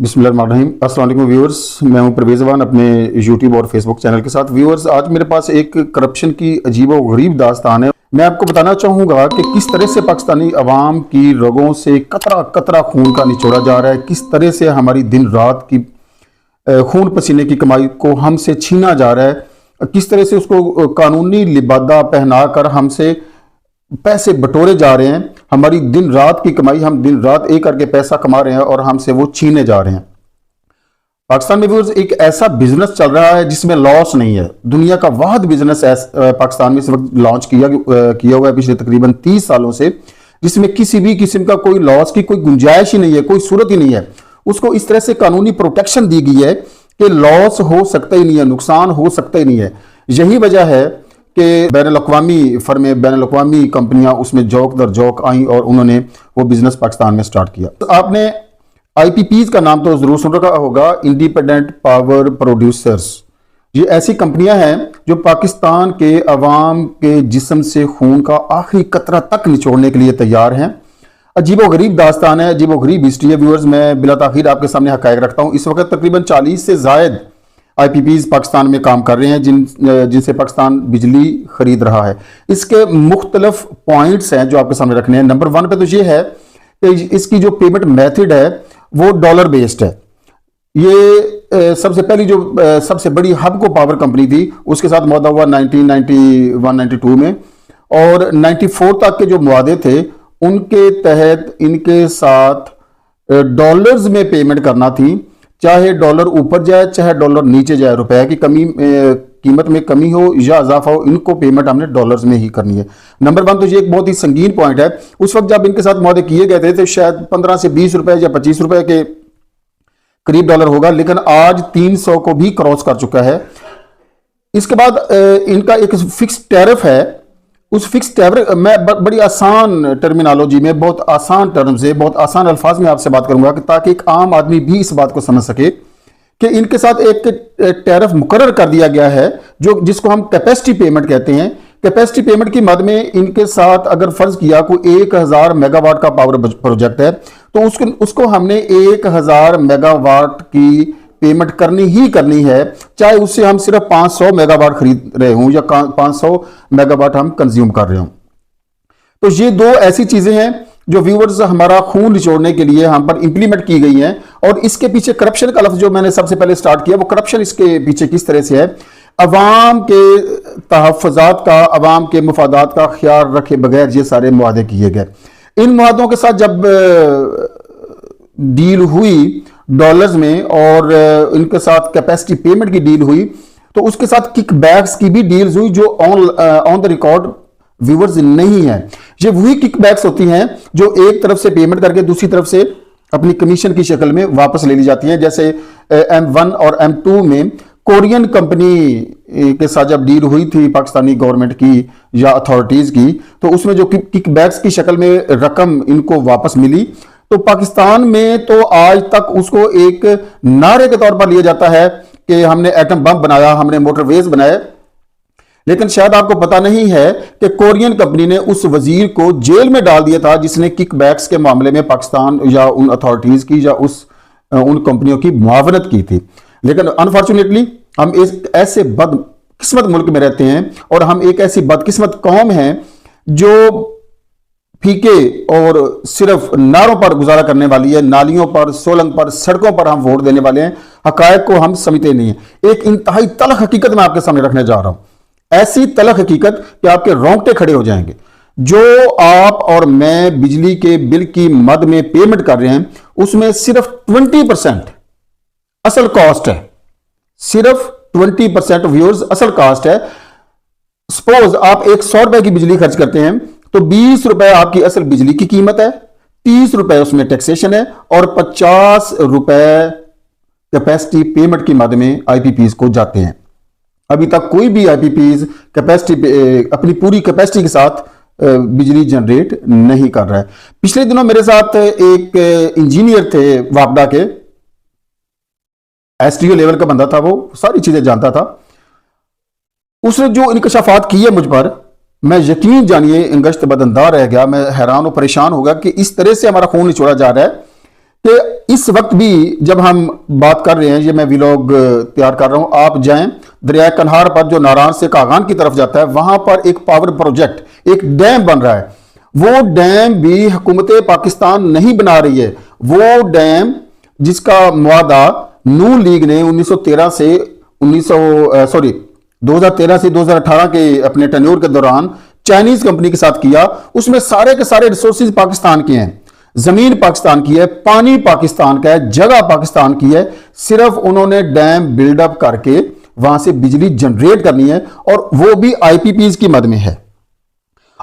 बिस्मिल्लाहिर्रहमानिर्रहीम। अस्सलाम वालेकुम व्यूअर्स, मैं हूं परवेज़ अवान अपने यूट्यूब और फेसबुक चैनल के साथ। व्यूअर्स, आज मेरे पास एक करप्शन की अजीब व गरीब दास्तान है। मैं आपको बताना चाहूँगा कि किस तरह से पाकिस्तानी अवाम की रगों से कतरा कतरा खून का निचोड़ा जा रहा है, किस तरह से हमारी दिन रात की खून पसीने की कमाई को हमसे छीना जा रहा है, किस तरह से उसको कानूनी लिबादा पहना कर हमसे पैसे बटोरे जा रहे हैं। हमारी दिन रात की कमाई, हम दिन रात एक करके पैसा कमा रहे हैं और हमसे वो छीने जा रहे हैं। पाकिस्तान में व्यूअर्स एक ऐसा बिजनेस चल रहा है जिसमें लॉस नहीं है। दुनिया का वाहिद बिजनेस पाकिस्तान में इस वक्त लॉन्च किया हुआ है पिछले तकरीबन 30 सालों से, जिसमें किसी भी किस्म का कोई लॉस की कोई गुंजाइश ही नहीं है, कोई सूरत ही नहीं है। उसको इस तरह से कानूनी प्रोटेक्शन दी गई है कि लॉस हो सकता ही नहीं है, नुकसान हो सकता ही नहीं है। यही वजह है कि बैनुल-अक़वामी फर्में, बैनुल-अक़वामी कंपनियां उसमें जौक दर जौक आई और उन्होंने वो बिजनेस पाकिस्तान में स्टार्ट किया। तो आपने आईपीपीज का नाम तो जरूर सुन रखा होगा, इंडिपेंडेंट पावर प्रोड्यूसर्स। ये ऐसी कंपनियां हैं जो पाकिस्तान के अवाम के जिस्म से खून का आखिरी कतरा तक निचोड़ने के लिए तैयार हैं। अजीबो गरीब दास्तान है, अजीबो गरीब हिस्ट्री है। व्यूअर्स, मैं बिला ताखीर आपके सामने हकायक रखता हूं। इस वक्त तकरीबन 40 से जायद आईपीपीज पाकिस्तान में काम कर रहे हैं जिनसे पाकिस्तान बिजली खरीद रहा है। इसके मुख्तलिफ पॉइंट्स हैं जो आपके सामने रखने हैं। नंबर 1 पे तो ये है कि इसकी जो पेमेंट मेथड है वो डॉलर बेस्ड है। ये सबसे पहली जो सबसे बड़ी हबको पावर कंपनी थी उसके साथ मुआहदा हुआ 1991-92 में, और 94 तक के जो मुआदे थे उनके तहत इनके साथ डॉलर्स में पेमेंट करना थी। चाहे डॉलर ऊपर जाए चाहे डॉलर नीचे जाए, रुपए की कीमत में कमी हो या इजाफा हो, इनको पेमेंट हमने डॉलर्स में ही करनी है। नंबर 1 तो ये एक बहुत ही संगीन पॉइंट है। उस वक्त जब इनके साथ मुआहदे किए गए थे तो शायद 15 से 20 रुपए या 25 रुपए के करीब डॉलर होगा, लेकिन आज 300 को भी क्रॉस कर चुका है। इसके बाद इनका एक फिक्स टैरिफ है। उस फिक्स टैरिफ मैं बड़ी आसान टर्मिनोलॉजी में, बहुत आसान टर्म से, बहुत आसान अल्फाज में आपसे बात करूंगा ताकि एक आम आदमी भी इस बात को समझ सके कि इनके साथ एक टैरिफ मुकर्रर कर दिया गया है जिसको हम कैपेसिटी पेमेंट कहते हैं। कैपेसिटी पेमेंट की मद में इनके साथ अगर फर्ज किया कोई 1000 मेगावाट का पावर प्रोजेक्ट है तो उसको हमने 1000 मेगावाट की पेमेंट करनी ही करनी है, चाहे उससे हम सिर्फ 500 मेगावाट खरीद रहे हों या 500 मेगावाट हम कंज्यूम कर रहे हों। तो ये दो ऐसी चीजें हैं जो व्यूअर्स हमारा खून निचोड़ने के लिए हम पर इंप्लीमेंट की गई हैं। और इसके पीछे करप्शन का लफ्ज जो मैंने सबसे पहले स्टार्ट किया, वो करप्शन इसके पीछे किस तरह से है। अवाम के तहफ़्फ़ुज़ात का, अवाम के मुफादात का ख्याल रखे बगैर ये सारे मुआहदे किए गए। इन मुआहदों के साथ जब डील हुई डॉलर्स में और इनके साथ कैपेसिटी पेमेंट की डील हुई, तो उसके साथ किकबैक्स की भी डील्स हुई जो ऑन द रिकॉर्ड व्यूअर्स नहीं है। ये वही किकबैक्स होती हैं जो एक तरफ से पेमेंट करके दूसरी तरफ से अपनी कमीशन की शक्ल में वापस ले ली जाती हैं। जैसे M1 और M2 में कोरियन कंपनी के साथ जब डील हुई थी पाकिस्तानी गवर्नमेंट की या अथॉरिटीज की, तो उसमें जो किकबैक्स की शक्ल में रकम इनको वापस मिली, तो पाकिस्तान में तो आज तक उसको एक नारे के तौर पर लिया जाता है कि हमने एटम बम बनाया, हमने मोटरवेज बनाए। लेकिन शायद आपको पता नहीं है कि कोरियन कंपनी ने उस वजीर को जेल में डाल दिया था जिसने किकबैक्स के मामले में पाकिस्तान या उन अथॉरिटीज की या उन कंपनियों की मुआवनत की थी। लेकिन अनफॉर्चुनेटली हम ऐसे बदकिस्मत मुल्क में रहते हैं और हम एक ऐसी बदकिस्मत कौम हैं जो फीके और सिर्फ नारों पर गुजारा करने वाली है। नालियों पर, सोलंग पर, सड़कों पर हम वोट देने वाले हैं, हकायक को हम समझते नहीं हैं। एक इंतहाई तलख हकीकत मैं आपके सामने रखने जा रहा हूं, ऐसी तलख हकीकत कि आपके रोंगटे खड़े हो जाएंगे। जो आप और मैं बिजली के बिल की मद में पेमेंट कर रहे हैं उसमें सिर्फ 20% असल कॉस्ट है, सिर्फ 20% व्यूअर्स असल कॉस्ट है। सपोज आप 100 रुपए की बिजली खर्च करते हैं तो 20 रुपए आपकी असल बिजली की कीमत है, 30 रुपए उसमें टैक्सेशन है और 50 रुपए कैपेसिटी पेमेंट की मद में आईपीपीज को जाते हैं। अभी तक कोई भी आईपीपीज कैपेसिटी अपनी पूरी कैपेसिटी के साथ बिजली जनरेट नहीं कर रहा है। पिछले दिनों मेरे साथ एक इंजीनियर थे वापडा के, एसटीओ लेवल का बंदा था, वो सारी चीजें जानता था। उसने जो इंकशाफात की है मुझ पर, मैं यकीन जानिए गश्त बदंदा रह गया। मैं हैरान और परेशान हो गया कि इस तरह से हमारा खून निचोड़ा जा रहा है कि इस वक्त भी जब हम बात कर रहे हैं, ये मैं व्लॉग तैयार कर रहा हूं, आप जाएं दरिया कन्हार पर जो नारायण से कागान की तरफ जाता है, वहां पर एक पावर प्रोजेक्ट, एक डैम बन रहा है। वो डैम भी हुकूमत पाकिस्तान नहीं बना रही है। वो डैम जिसका मुआदा नून लीग ने 2013 से 2013 से 2018 के अपने टेन्योर के दौरान चाइनीज कंपनी के साथ किया, उसमें सारे के सारे रिसोर्सेज पाकिस्तान के हैं, जमीन पाकिस्तान की है, पानी पाकिस्तान का है, जगह पाकिस्तान की है। सिर्फ उन्होंने डैम बिल्डअप करके वहां से बिजली जनरेट करनी है, और वो भी आईपीपीज की मद में है।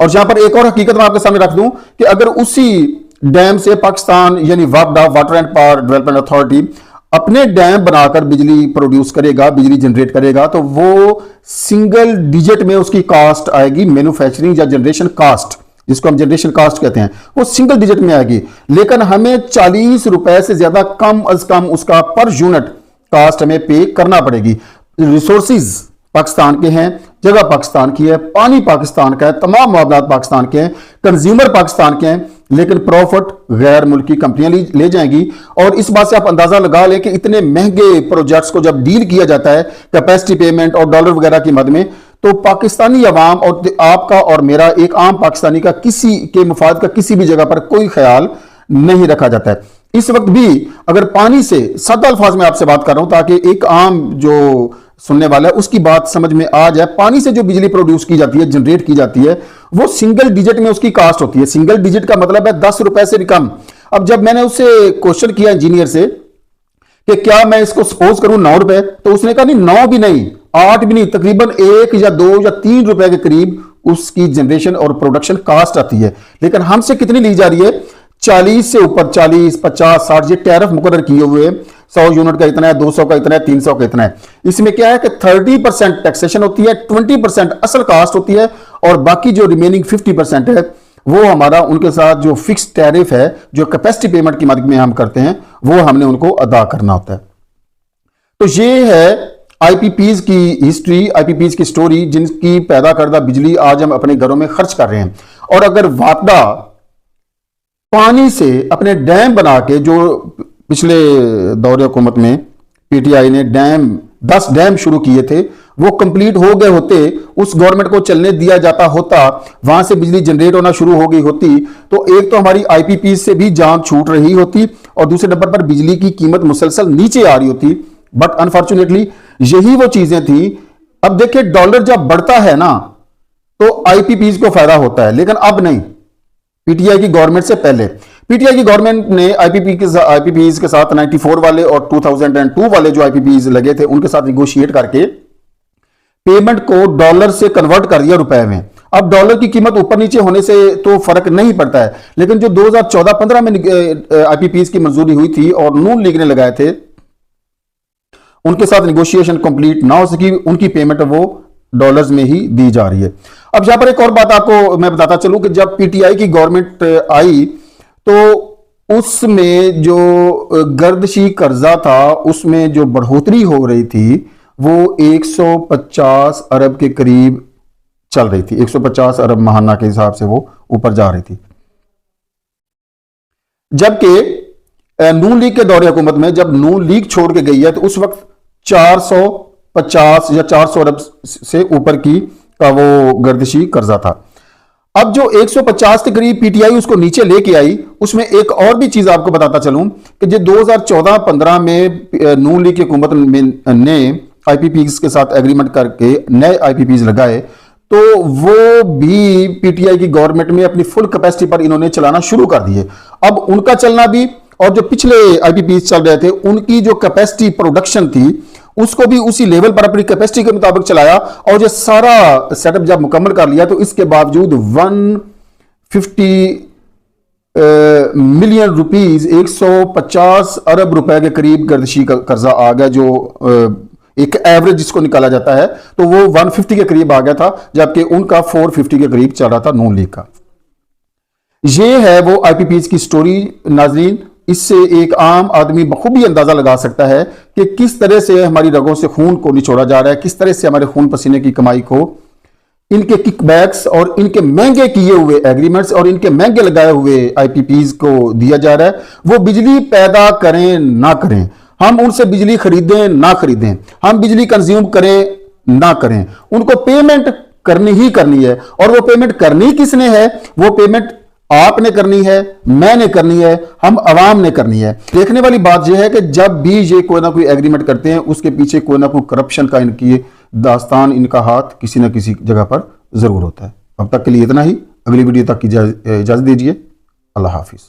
और जहां पर एक और हकीकत मैं आपके सामने रख दूं कि अगर उसी डैम से पाकिस्तान यानी वापडा, water and power development authority, अपने डैम बनाकर बिजली प्रोड्यूस करेगा, बिजली जनरेट करेगा, तो वो सिंगल डिजिट में उसकी कास्ट आएगी, मैन्युफैक्चरिंग या जनरेशन कास्ट, जिसको हम जनरेशन कास्ट कहते हैं, वो सिंगल डिजिट में आएगी। लेकिन हमें 40 रुपए से ज्यादा कम अज कम उसका पर यूनिट कास्ट हमें पे करना पड़ेगी। रिसोर्सिस पाकिस्तान के हैं, जगह पाकिस्तान की है, पानी पाकिस्तान का है, तमाम मामलात पाकिस्तान के हैं, कंज्यूमर पाकिस्तान के हैं, लेकिन प्रॉफिट गैर मुल्की कंपनियां ले जाएंगी। और इस बात से आप अंदाजा लगा लें कि इतने महंगे प्रोजेक्ट्स को जब डील किया जाता है कैपेसिटी पेमेंट और डॉलर वगैरह की मद में, तो पाकिस्तानी अवाम और आपका और मेरा, एक आम पाकिस्तानी का, किसी के मुफाद का किसी भी जगह पर कोई ख्याल नहीं रखा जाता है। इस वक्त भी अगर पानी से, सादा अल्फाज में आपसे बात कर रहा हूं ताकि एक आम जो सुनने वाला है उसकी बात समझ में आ जाए, पानी से जो बिजली प्रोड्यूस की जाती है, जनरेट की जाती है, वो सिंगल डिजिट में उसकी कास्ट होती है। सिंगल डिजिट का मतलब है 10 रुपए से भी कम। अब जब मैंने उससे क्वेश्चन किया इंजीनियर से कि क्या मैं इसको सपोज करूं 9 रुपए, तो उसने कहा नहीं, 9 भी नहीं, 8 भी नहीं, तकरीबन 1 या 2 या 3 रुपए के करीब उसकी जनरेशन और प्रोडक्शन कास्ट आती है। लेकिन हमसे कितनी ली जा रही है? 40 से ऊपर, 40, 50, 60, ये टैरिफ मुकर्रर किए हुए, 100 यूनिट का इतना है, 200 का इतना है, 300 का इतना है। इसमें क्या है कि 30% टैक्सेशन होती है, 20% असल कास्ट होती है, और बाकी जो रिमेनिंग 50% है वो हमारा उनके साथ जो फिक्स टैरिफ है, जो कैपेसिटी पेमेंट की मदद में हम करते हैं, वो हमने उनको अदा करना होता है। तो ये है आईपीपीज की हिस्ट्री, आईपीपीज की स्टोरी, जिनकी पैदा करदा बिजली आज हम अपने घरों में खर्च कर रहे हैं। और अगर वापडा पानी से अपने डैम बना के, जो पिछले दौरे हुकूमत में पीटीआई ने 10 डैम शुरू किए थे, वो कंप्लीट हो गए होते, उस गवर्नमेंट को चलने दिया जाता होता, वहां से बिजली जनरेट होना शुरू हो गई होती, तो एक तो हमारी आईपीपी से भी जान छूट रही होती, और दूसरे नंबर पर बिजली की कीमत मुसलसल नीचे आ रही होती। बट अनफॉर्चुनेटली यही वो चीजें थी। अब देखिए, डॉलर जब बढ़ता है ना, तो आईपीपीज को फायदा होता है, लेकिन अब नहीं। पीटीआई की गवर्नमेंट से पहले पीटीआई की गवर्नमेंट ने आईपीपीज के साथ 94 वाले और 2002 वाले जो आईपीपीज लगे थे, उनके साथ निगोशिएट करके पेमेंट को डॉलर से कन्वर्ट कर दिया रुपए में। अब डॉलर की कीमत ऊपर नीचे होने से तो फर्क नहीं पड़ता है, लेकिन जो 2014-15 में आईपीपीज की मंजूरी हुई थी और नून लीग ने लगाए थे, उनके साथ निगोशिएशन कंप्लीट ना हो सकी, उनकी पेमेंट वो डॉलर्स में ही दी जा रही है। अब यहां पर एक और बात आपको मैं बताता चलूं कि जब पीटीआई की गवर्नमेंट आई, तो उसमें जो गर्दशी कर्जा था, उसमें जो बढ़ोतरी हो रही थी, वो 150 अरब के करीब चल रही थी। 150 अरब महाना के हिसाब से वो ऊपर जा रही थी। जबकि नून लीग के दौरे हुकूमत में, जब नून लीग छोड़ के गई है, तो उस वक्त 450 या 400 अरब से ऊपर की का वो गर्दिशी कर्जा था। अब जो 150 के करीब पीटीआई उसको नीचे लेके आई, उसमें एक और भी चीज आपको बताता चलूं कि जो 2014-15 में नून लीग की हुकूमत ने आईपीपीज के साथ एग्रीमेंट करके नए आईपीपीज लगाए, तो वो भी पीटीआई की गवर्नमेंट में अपनी फुल कैपेसिटी पर इन्होंने चलाना शुरू कर दिए। अब उनका चलना भी, और जो पिछले आईपीपीज चल रहे थे, उनकी जो कैपेसिटी प्रोडक्शन थी, उसको भी उसी लेवल पर अपनी कैपेसिटी के मुताबिक चलाया। और ये सारा सेटअप जब मुकम्मल कर लिया, तो इसके बावजूद 150 मिलियन रुपीज, 150 अरब रुपए के करीब गर्दिशी का कर्जा आ गया, जो एक एवरेज जिसको निकाला जाता है, तो वो 150 के करीब आ गया था, जबकि उनका 450 के करीब चल रहा था नून लीग का। ये है वो आईपीपीज की स्टोरी नाजरीन। इससे एक आम आदमी बखूबी अंदाजा लगा सकता है कि किस तरह से हमारी रगों से खून को निचोड़ा जा रहा है, किस तरह से हमारे खून पसीने की कमाई को इनके किकबैक्स और इनके महंगे किए हुए एग्रीमेंट्स और इनके महंगे लगाए हुए आईपीपीज को दिया जा रहा है। वो बिजली पैदा करें ना करें, हम उनसे बिजली खरीदें ना खरीदें, हम बिजली कंज्यूम करें ना करें, उनको पेमेंट करनी ही करनी है। और वो पेमेंट करनी किसने है? वो पेमेंट आपने करनी है, मैंने करनी है, हम अवाम ने करनी है। देखने वाली बात यह है कि जब भी ये कोई ना कोई एग्रीमेंट करते हैं उसके पीछे कोई ना कोई करप्शन का इनकी दास्तान, इनका हाथ किसी ना किसी जगह पर जरूर होता है। अब तक के लिए इतना ही, अगली वीडियो तक की इजाजत दीजिए। अल्लाह हाफिज।